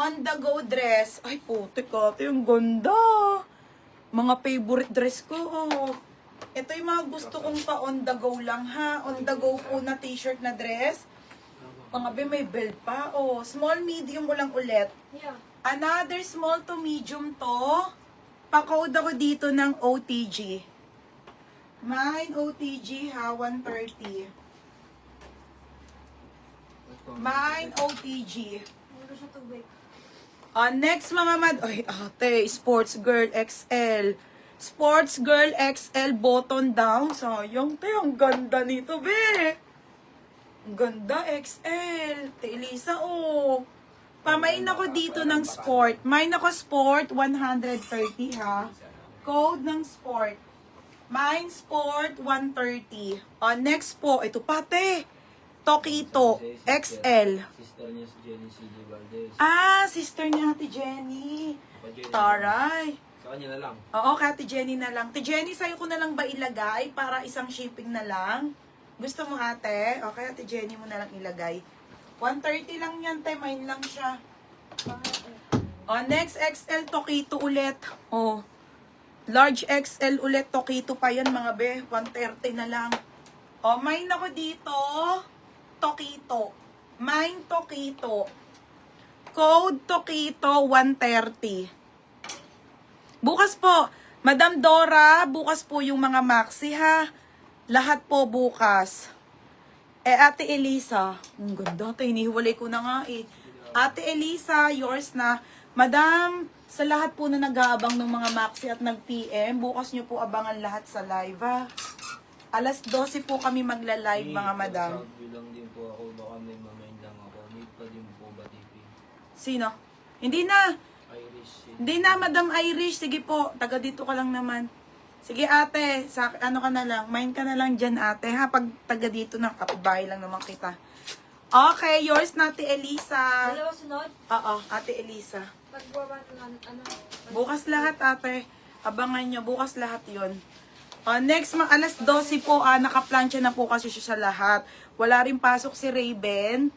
on-the-go dress. Ay, putik ate, yung ganda. Mga favorite dress ko, oh. Ito yung mga gusto kong pa-on-the-go lang, ha. On-the-go po na t-shirt na dress. Mga be, may belt pa, oh. Small, medium mo lang ulit. Yeah. Another small to medium to. Pa-code ako dito ng OTG. Mine OTG, ha, 130. Mine OTG. Ano siya tubig? Next mga ay ate, Sports Girl XL. Sports Girl XL button down. Sayang, te, ang ganda nito, be. Ang ganda, XL. Te, Elisa, oh. Pamain ako dito ng sport. Mine ako sport, 130, ha. Code ng sport. Mine sport, 130. Next po, ito pa, te. Tokito, XL. Sister niya si Jenny C.J. Valdez. Sister niya, Ate Jenny. Taray. Sa kanya na lang. Oo, kay Ate Jenny na lang. Ate Jenny, sa'yo ko na lang ba ilagay para isang shipping na lang? Gusto mo, ate? Okay, Ate Jenny mo na lang ilagay. 130 lang yan, te. Mine lang siya. Next XL, Tokito ulit. Large XL ulit, Tokito pa yan, mga be. 130 na lang. Mine ako dito. Tokito. Mine Tokito. Code Tokito 130. Bukas po, Madam Dora, bukas po yung mga maxi, ha. Lahat po bukas. Ate Elisa, ang ganda, hinihiwalay ko na nga eh. Ate Elisa, yours na. Madam, sa lahat po na nag-aabang ng mga maxi at nag-PM, bukas nyo po abangan lahat sa live, ha. Alas 12 po kami magla-live, mga madam. Southview lang din po ako. Baka may mamain lang ako. Need pa din po ba, TP? Sino? Hindi na. Irish. Hindi na, Madam Irish. Sige po, taga dito ka lang naman. Sige ate, ano ka na lang, mind ka na lang dyan ate, ha? Pag taga dito ng kapitbahay lang naman kita. Okay, yours na, Ate Elisa. Dalawa sunod? Oo, Ate Elisa. Pagbaba na, ano? Bukas lahat ate. Abangan nyo, bukas lahat yon. Next, alas 12 po, nakaplansya na po kasi siya sa lahat. Wala rin pasok si Raven.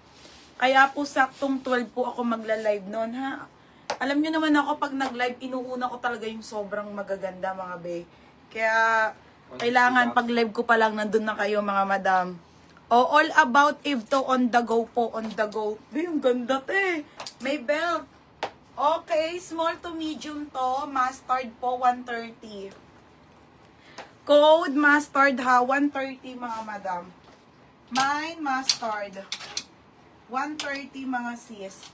Kaya po saktong 12 po ako magla-live noon, ha? Alam nyo naman ako, pag nag-live, inuuna ko talaga yung sobrang magaganda, mga be. Kaya, kailangan pag live ko pa lang, nandun na kayo, mga madam. All about if to on the go po, on the go. Be, yung ganda, te. May belt. Okay, small to medium to. Mustard po, 130. Code mustard, ha. 130, mga madam. Mine mustard. 130, mga sis.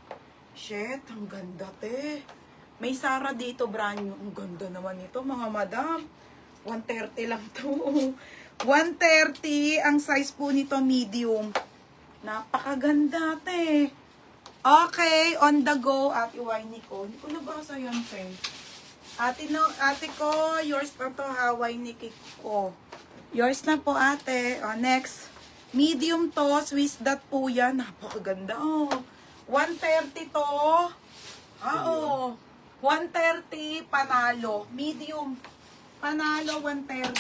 Shit, ang ganda, te. May Sara dito, brand new. Ang ganda naman ito, mga madam. 130 lang to. 130, ang size po nito, medium. Napakaganda, te. Okay, on the go, Ate Winey ko. Hindi ko nabasa yan, te. Ate ko, yours na to, ha, Winey ko. Yours na po, ate. Next. Medium to, Swiss dot po yan. Napakaganda, 130 to. 130, panalo. Medium. Panalo, 130.